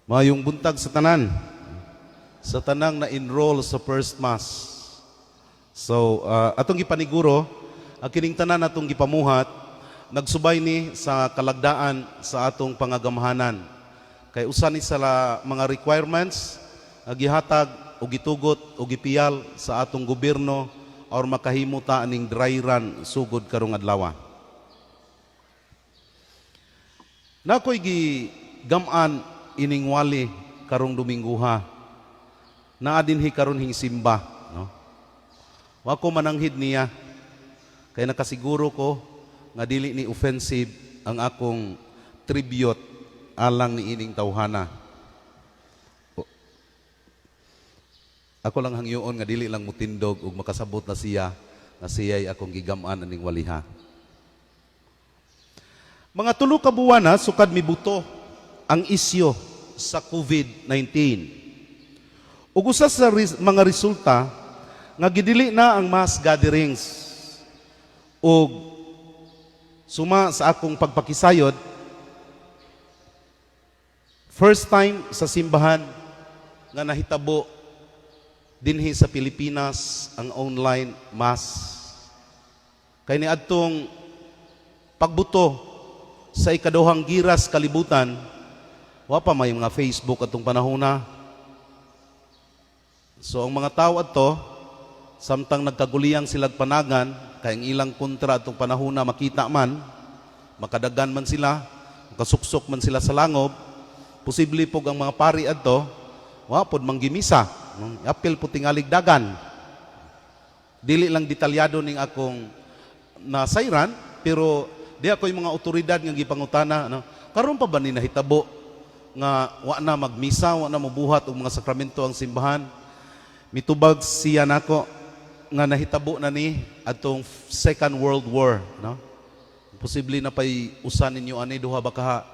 Mayong buntag sa tanang na-enroll sa First Mass. So, atong gipaniguro, kining tanan atong gipamuhat, nagsubay ni sa kalagdaan sa atong pangagamhanan. Kay usa ni sa mga requirements, gihatag o gitugot o gipiyal sa atong gobyerno or makahimuta aning dry run sugod karong adlaw. Nakoy gigaman ining wali karong Domingguha. Naa dinhi karon hing simba, no? Wa ko mananghid niya kay nakasiguro ko nga dili ni offensive ang akong tribute alang ni ining tawhana. Ako lang hangyoon nga dili lang mutindog ug makasabot na siya'y akong gigaman aning waliha. Mga 3 ka buwan na sukad mibuto ang isyu sa COVID-19. Ug usa sa mga resulta nga gidili na ang mass gatherings. Ug suma sa akong pagpakisayod, first time sa simbahan nga nahitabo dinhi sa Pilipinas ang online mass. Kay niadtong pagbuto sa ikaduhang giras kalibutan, wa pa may mga Facebook atong panahona. So ang mga tao ato, samtang nagkaguliyang silag panagan, kay ang ilang kontra atong panahona makita man, makadagan man sila, makasuksok man sila sa langob, posible pog ang mga pari ato, wa pod manggimisa, apil po tingalig dagan. Dili lang detalyado ning akong nasayran, pero di ako yung mga otoridad nga gipangutana, no? Karon pa ba ni nahitabo nga wa na magmisa, wa na mabuhat og mga sakramento ang simbahan? Mitubag siya nako nga nahitabo na ni atong Second World War, no? Posible na pay usan ninyo ani duha ba kaha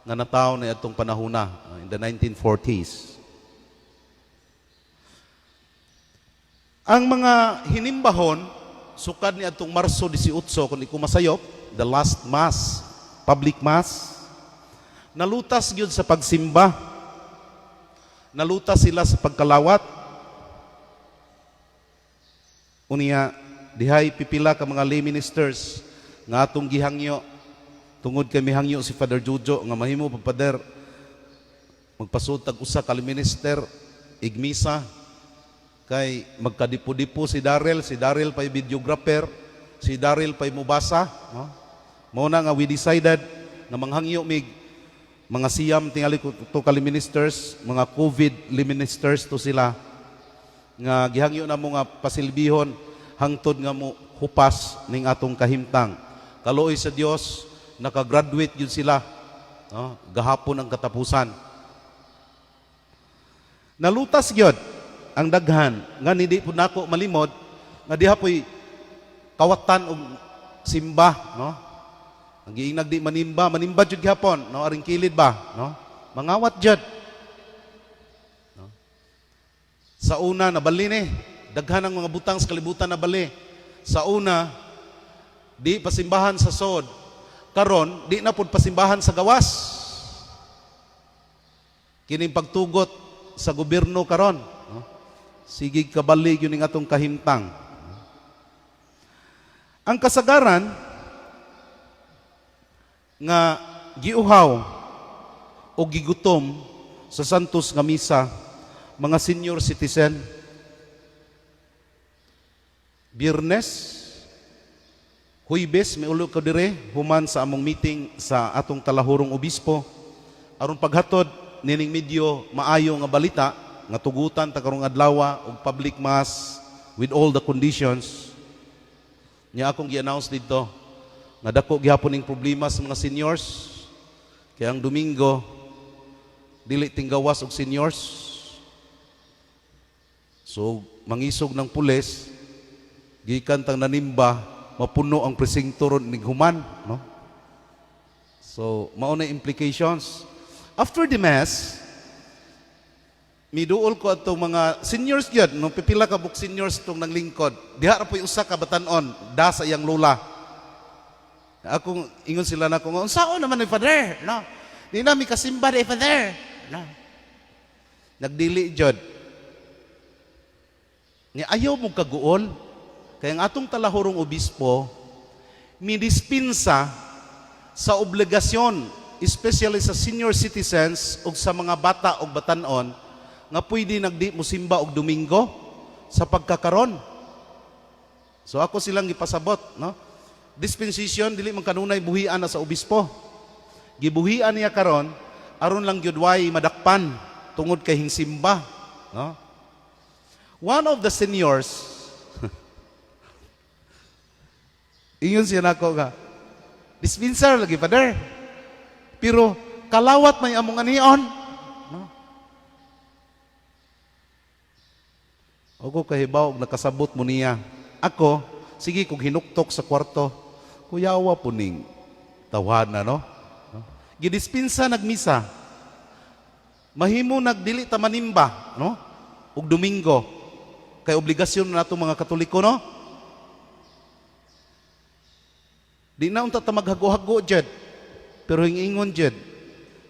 nga nataw ni atong panahona in the 1940s. Ang mga hinimbahon sukad ni atong Marso 18 kun iku masayop, the last mass, public mass, nalutas gyud sa pagsimba, nalutas sila sa pagkalawat. Unya dihay pipila ka mga lay ministers nga atong gihangyo tungod kay mihangyo si Father Jojo nga mahimo pa Father magpasud tag usa ka minister igmisa kay magkadipo-dipo si Daryl pay videographer, si Daryl pay mubasa, no? Mao na nga we decided na manghangyo mig mga siyam tingali to kali ministers, mga COVID ministers to sila nga gihangyo na mo nga pasilbihon hangtod nga mo hupas ning atong kahimtang. Kaluoy sa Dios, nakagraduate yun sila, no? Gahapon ang katapusan. Nalutas gyud ang daghan nga hindi pud nako malimod nga diha po'y kawatan og simba, no? Ang giingnag di manimba jud gihapon, no? Aring kilid ba, no? Mangawat jud. Sa una, nabali ni. Daghan ang mga butang sa kalibutan nabali. Sa una, di pasimbahan sa sod. Karon, di na pod pasimbahan sa gawas. Kining pagtugot sa gobyerno karon. No? Sige kabalig yun ng atong kahimtang. Ang kasagaran, nga giuhaw o gigutom sa santos nga misa, mga senior citizen, Biyernes, Huwebes, may ulo ko dire, human sa among meeting sa atong talahurong obispo, aron paghatod nining medyo maayo nga balita, nga tugutan ta karong adlaw og public mass with all the conditions. Nya akong gi-announce dito, nga dako gihapon ning problema sa mga seniors, kaya ang Domingo, dili tinggawas og seniors. So, mangisog ng pulis, gikan tang nanimba, mapuno ang presinto ron ning human, no? So, mao na implications. After the mass, miduol ko atong mga seniors gyud, no, pipila ka buk seniors tong nang lingkod. Diha ra po'y usa ka batan-on, da sa iyang lola. Akong ingon sila na ko, unsaon naman ni Father, no? Di na mi kasimba ni Father, no? Nagdili jud. Ni ayaw mo kaguol. Kaya ang atong talahurong obispo, midispinsa sa obligasyon, especially sa senior citizens o sa mga bata o batanon, nga pwede nagdi mo simba og Domingo sa pagkakaron. So ako silang gipasabot, no? Dispensation dili man kanunay buhian na sa obispo. Gibuhian niya karon aron lang gyud way madakpan tungod kay hingsimba, no? One of the seniors ingon siya nako nga, dispenser lagi Father. Pero kalawat may among anion, no? Ako kahibaw nakasabot mo niya. Ako, sige kung hinuktok sa kwarto, kuyawa po ning tawana, no? Gidispensa nagmisa. Mahimo nagdili ta manimba, no? Ug Domingo. Kay obligasyon na nato mga Katoliko, no? Di na unta ta maghago-hago jud. Pero hingingon jud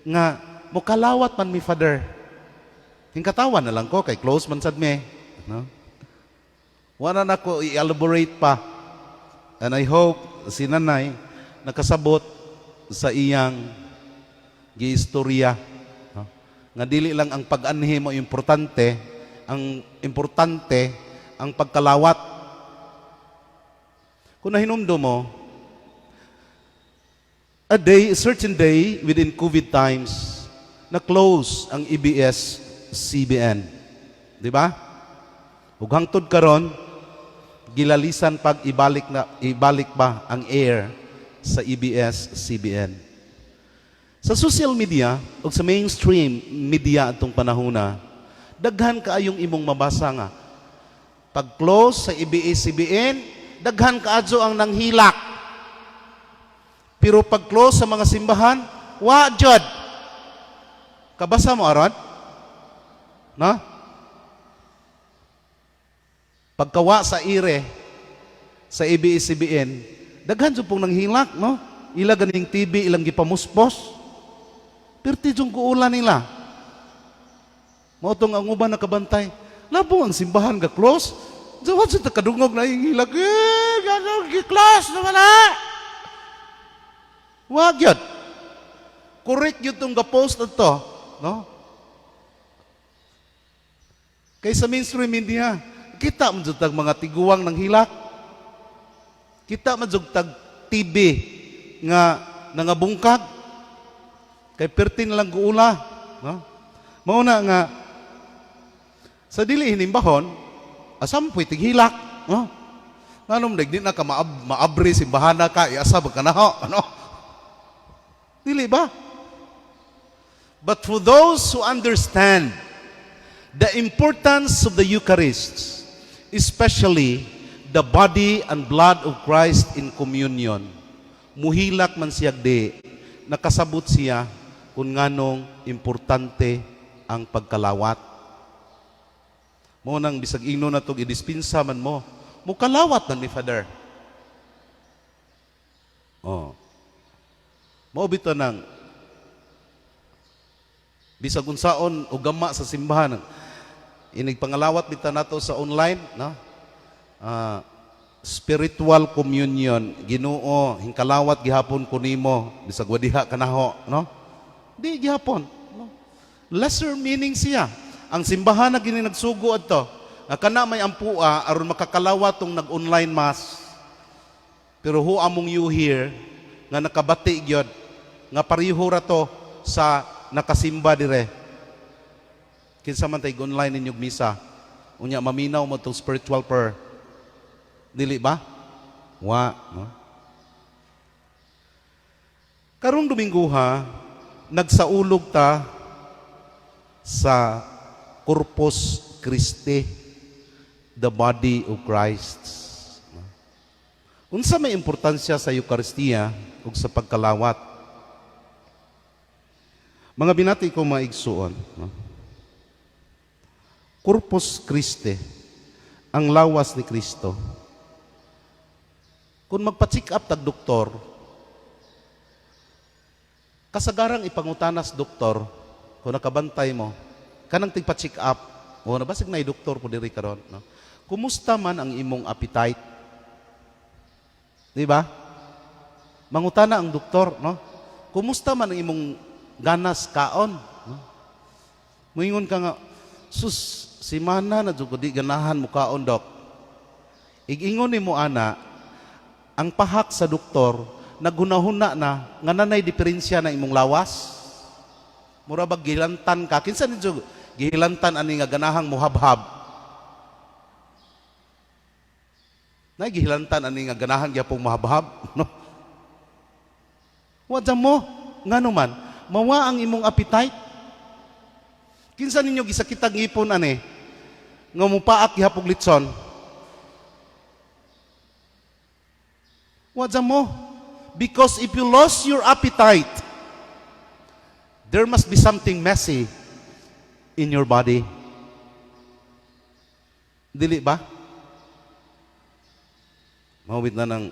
nga mokalawat man mi Father. Hingkatawan na lang ko kay close man sad me, no? Wala na ko i-elaborate pa. And I hope si Nanay nakasabot sa iyang giistorya, no? Nga dili lang ang pag-anhi mo importante, ang pagkalawat. Kung nahinumdo mo, a certain day within COVID times, na-close ang EBS-CBN. Di ba? Ug hangtod karon, gilalisan pag ibalik ba ang air sa EBS-CBN. Sa social media o sa mainstream media atong panahona, daghan kaayong imong mabasa nga. Pag close sa EBS-CBN, daghan kaadyo ang nanghilak. Pero pag close sa mga simbahan, wa jud. Kabasa mo aron? No? Pagkawa sa ire sa ABS-CBN, daghan jud pong nanghilak, no? Ila ganing TV ilang gipamuspos. Perti jung kuula nila. Mao tong ang uban nakabantay. Labong ang simbahan ga close. Jawad sa kadungog na hilak. Ganog gi-close naman na. Wag yun. Correct yun itong ga-post na to. No? Kaya sa mainstream media, kita man tag mga tiguwang ng hilak. Kita man tag TV nga nangabungkag. Kay pertin lang guula. No? Mauna nga, sa dili hinimbahon, asam po'y tighilak. No? Nganom, di na ka maabri, simbahana ka, iasab ka na ho. Ano? Dili ba? But for those who understand the importance of the Eucharist, especially the body and blood of Christ in communion, muhilak man siya di, nakasabot siya kung nganong importante ang pagkalawat. Mo nang bisag ino na itong idispinsa man mo, mukalawat man ni Father. Oh. Maubito ng bisag unsaon o gama sa simbahan. Inigpangalawat bita nato sa online, no? Spiritual communion, Ginoo, hingkalawat gihapon kunimo bisag wadiha kanaho, no? Di gihapon, no? Lesser meaning siya. Ang simbahan na gini nagsugo adto, nga kana may ampua aron makakalawat tong nag-online mass. Pero who among you here nga nakabati gyud nga pariho ra to sa nakasimba dire. Kinsa man tay online ninyog misa, unya maminaw mo tong spiritual prayer. Dili ba? Wa, no? Karong Domingo ha, nagsaulog ta sa Corpus Christi, the body of Christ. Unsa may importansya sa Eucharistia ug sa pagkalawat? Mga binati ko maigsuon, no? Corpus Christi, ang lawas ni Kristo. Kung magpa-check up tag doktor, kasagarang ipangutanas doktor, kung nakabantay mo, kanang tigpa-check up. O nabasig na doktor po diri karon, no? Kumusta man ang imong appetite? Di ba? Mangutana ang doktor, no? Kumusta man ang imong ganas kaon? No? Moingon ka nga, sus, si mana na jud ko di ganahan mo kaon, dok. Igingon nimo ana, ang pahak sa doktor naghunahuna na nga nanay diferensya na imong lawas. Mura ba gilantan ka? Kinsa ni jud gihilantan ani nga ganahang muhabhab? Nay gihilantan ani nga ganahang gyapong muhabhab, no? Wadya mo, ngano man, mawa ang imong appetite. Kinsa ninyo gisakitag ngipon ani nga mupaak gihapog litson? Wadya mo, because if you lost your appetite, there must be something messy in your body. Dili ba? Mawit na ng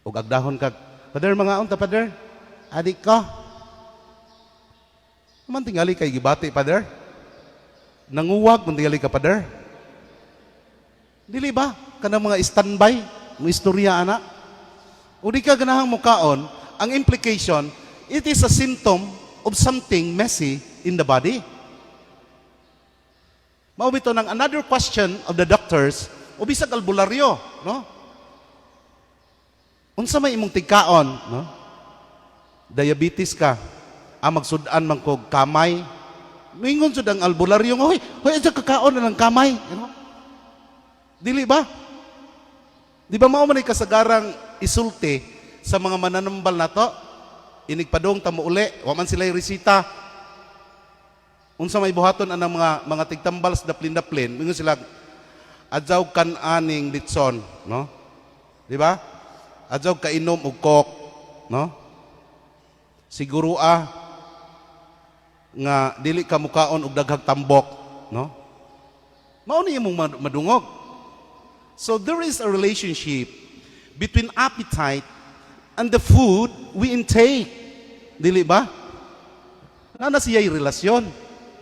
ug agdahon kag, Pader, mga unta, Pader, adik ko. Naman tingali kay gibati, Pader. Nanguwag, man tingali ka, Pader. Dili ba? Kanang mga standby, mga istorya, anak. O di ka ganahang mukaon, ang implication, it is a symptom of something messy in the body. Maubito ng another question of the doctors, o bisag albularyo, no? Unsa may imong tigkaon, no? Diabetes ka, magsud-an man kog kamay. Mingon jud ang albularyo, hoy, adya kakaon na ng kamay, you know? Dili ba? Di ba mao man ay kasagarang isulti sa mga mananambal nato? Inigpadong tamo uli, wa man sila resita. Unsa may buhaton anang mga tigtambal sa daplin-daplin, mingon sila adyaw kan-aning litson, no? Di ba? Adyaw kainom og kok, no? Siguro nga dili ka mukaon og daghang tambok, no? Mao ni imong madungog. So there is a relationship between appetite and the food we intake. Dili ba? Na siya'y relasyon,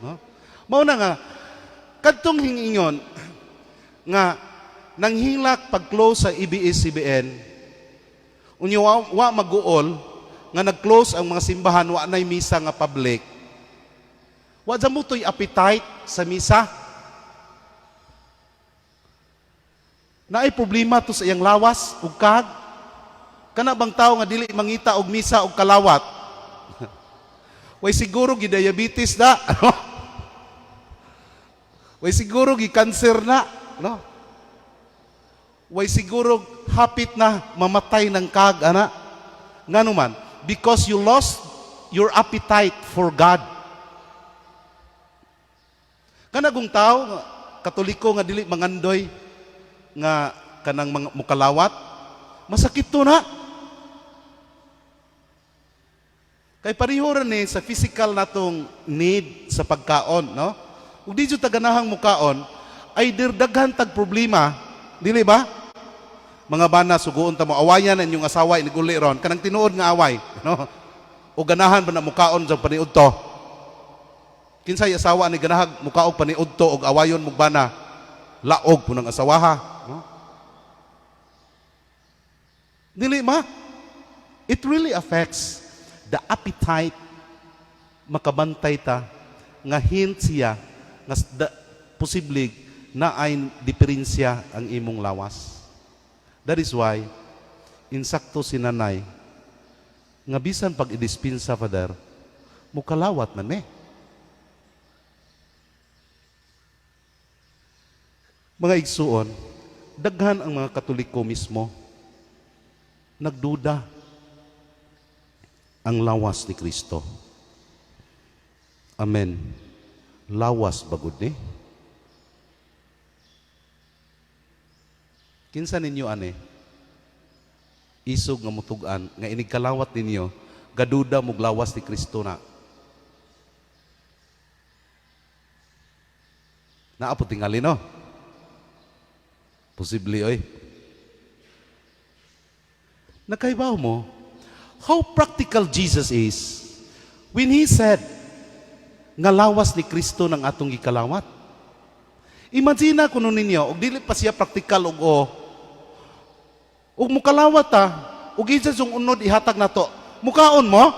no? Mao na nga kadtong hingingon nga nanghilak pag-close sa EBS-CBN. Unyo wa maguol nga nag-close ang mga simbahan, wa nay misa nga public. Wa dyan mo to'y appetite sa misa. Naay problema to sa iyang lawas ug kag. Kana bang tao nga dili mangita og misa og kalawat? Way siguro gi diabetes na, no? Way siguro gi cancer na, no? Way siguro hapit na mamatay ng kag, ana. Ngano man? Because you lost your appetite for God. Kanagong tao, Katoliko nga dili mangandoy nga kanang mga mukalawat, masakit to na. Kay pareho rin sa physical natong need sa pagkaon, no? Ug di jud taganahang mukaon, ay daghan tag problema, dili ba? Mga bana, suguon ta mo, awayan na inyong asawa, iniguli ron, kanang tinuod nga away, no? O ganahan ba na mukaon sa paniud to? Kinsay asawa ni ganahag mukaog paniud to, o awayon mo bana, laog po ng asawaha, no? Dili ma? It really affects the appetite, makabantay ta, nga hint siya, nga posibleng na ay diferensya ang imong lawas. That is why, insakto si nanay, nga bisan pag idispinsa, Father, mukalawat man eh. Mga igsuon, daghan ang mga Katoliko mismo, nagduda ang lawas ni Kristo. Amen. Lawas bagod ni. Kinsa ninyo ane? Isog nga mutugan nga inigkalawat ninyo, gaduda mo lawas ni Kristo na. Naapo tingali no? Posible oy. Nakaibaw mo how practical Jesus is when He said nga lawas ni Kristo ng atong gikalawat. Imagine kuno ninyo, og dili pa siya praktikal og mukalawat ta, og isa sung unod ihatag nato. Mukaon mo?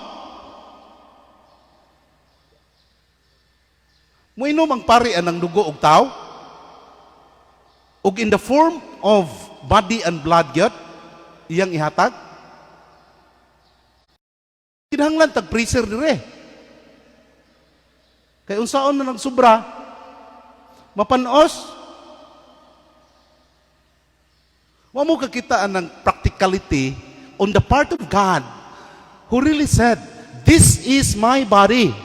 Muinom ang pari anang dugo og tao? Og in the form of body and blood gyud iyang ihatag? Kinahanglan tag freezer dire. Kay unsaon na nagsubra, mapanos. Wa mo kakitaan ng practicality on the part of God who really said, "This is my body."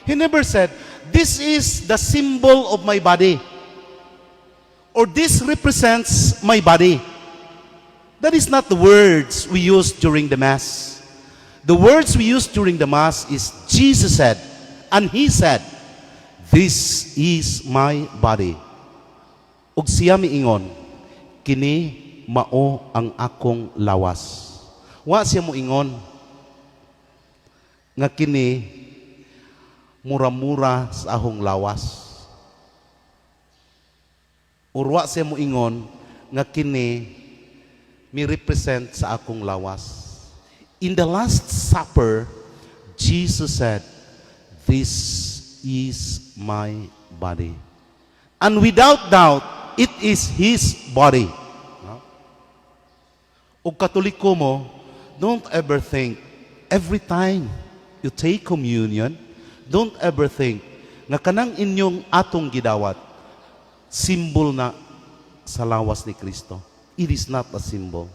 He never said, "This is the symbol of my body," or "This represents my body." That is not the words we use during the Mass. The words we use during the Mass is Jesus said, and He said, "This is my body." Ug siya miingon, kini mao ang akong lawas. Wa siya moingon nga kini mura-mura sa ahong lawas. Urwa siya moingon nga kini mi represent sa akong lawas. In the Last Supper, Jesus said, "This is my body." And without doubt, it is His body. O Katoliko mo, don't ever think, every time you take communion, don't ever think, nga kanang inyong atong gidawat, symbol na sa lawas ni Kristo. It is not a symbol.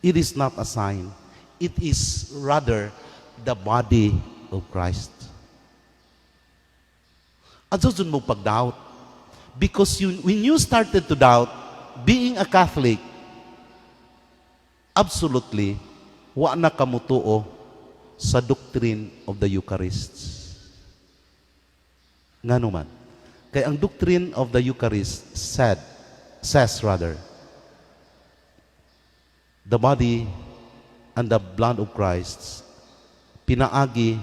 It is not a sign. It is rather the body of Christ. At doon mo pag-doubt. Because when you started to doubt, being a Catholic, absolutely, wa na kamutuo sa doctrine of the Eucharist. Nga naman. Kaya ang doctrine of the Eucharist says, the body and the blood of Christ, pinaagi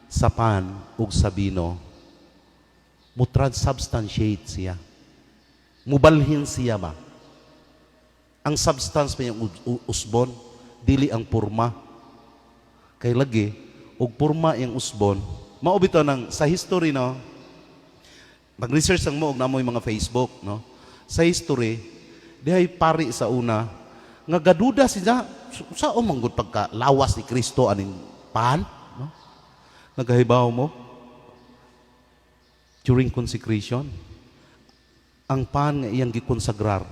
sa pan ug sa bino, mutransubstantiate siya. Mubalhin siya ba? Ang substance pa yung usbon, dili ang purma. Kay lagi, og purma yung usbon, maubito ng, sa history, no? Mag-research ang mo, og namoy mga Facebook, no? Sa history, dihay pari sa una, nga gaduda siya, sa umanggod pagka lawas ni Kristo aning pan, no? Nagahibaw mo, during consecration, ang pan nga iyang gikonsagrar,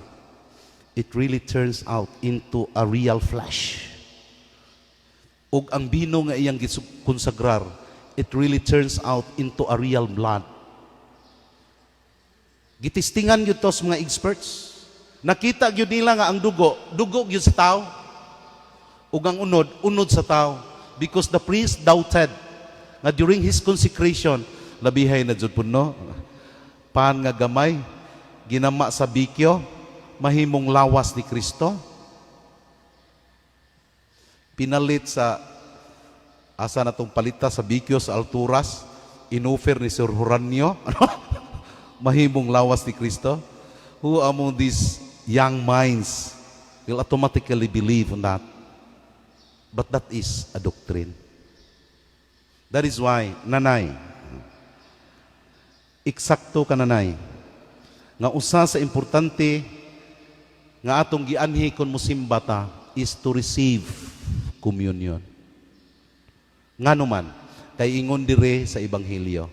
it really turns out into a real flesh. Ug ang bino nga iyang gikonsagrar, it really turns out into a real blood. Gitistingan yun to sa mga experts. Nakita yun nila nga ang dugo yun sa tao. Ug ang unod sa tao. Because the priest doubted nga during his consecration, labihay na jud puno, pan nga gamay, ginama sa bikyo, mahimong lawas ni Kristo. Pinalit sa asa na tong palita sa bikyo sa alturas, inofer ni Sir Juranio, mahimong lawas ni Kristo. Who among these young minds will automatically believe on that? But that is a doctrine. That is why, nanay, eksakto ka nanay, nga usa sa importante nga atong gianhi kon mosimba ta is to receive communion. Ngano man kay ingon dire sa ebanghelyo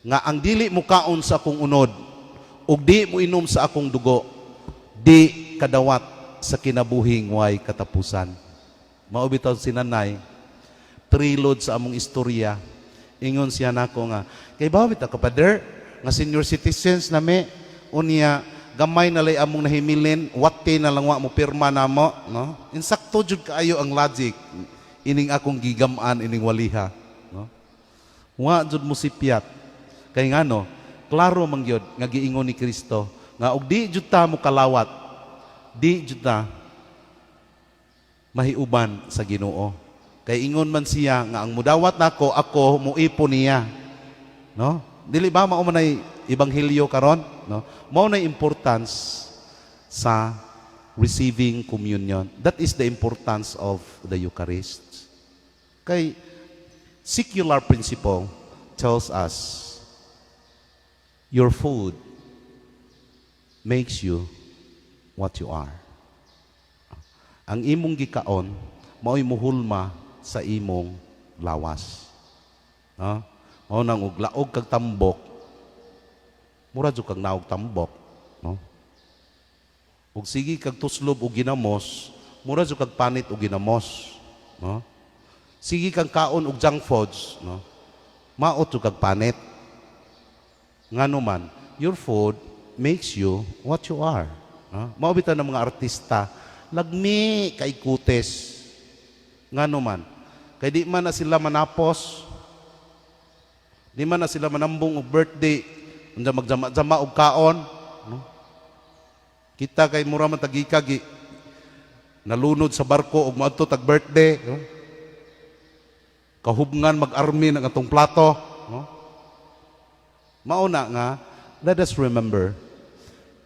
nga ang dili mo kaon sa akong unod ug di mo inom sa akong dugo, di kadawat sa kinabuhing way katapusan. Mao bitaw si nanay trilod sa among istorya, ingon siya nako nga kay bawit ka pader nga senior citizens nami unya gamay na lay among nahimilin, wate na lang wa mo pirma namo, no? Insakto jud kaayo ang logic ining akong gigaman ining waliha, no? Wa jud mo sipyat. Kay ngano, klaro man gyud nga giingon ni Kristo nga og di jud ta mo kalawat, di jud ta mahiuban sa Ginoo. Kay ingon man siya nga ang mudawat nako, ako muipon niya. no? Dili ba mao man ay ebanghelyo karon, no? Mao na importance sa receiving communion. That is the importance of the Eucharist. Kay secular principle tells us your food makes you what you are. Ang imong gikaon mao'y muhulma sa imong lawas. No? Mao nang og laog kag tambok, mura jud kag naog tambok, no? Ug sige kag tuslob og ginamos, mura jud kag panit og ginamos, no? Sige kang kaon og junk foods, no? Maot jud kag panit. Ngano man, your food makes you what you are. No? Mao bitan ng mga artista, lagmi kay kutes. Ngano man, kay di man na sila manapos, di man na sila manambong og birthday, unsa magjama-jama og kaon, no? Kita kay mura man tagikagi nalunod sa barko og moadto tag birthday, no? Kahubngan mag-army ng atong plato, no? Mauna nga, let us remember,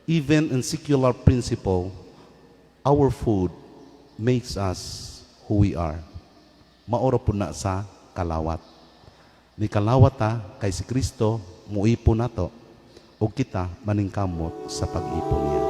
even in secular principle, our food makes us who we are. Maura po na sa kalawat. Ni kalawat kay si Kristo, muipon nato, o kita maningkamot sa pag-ipon niya.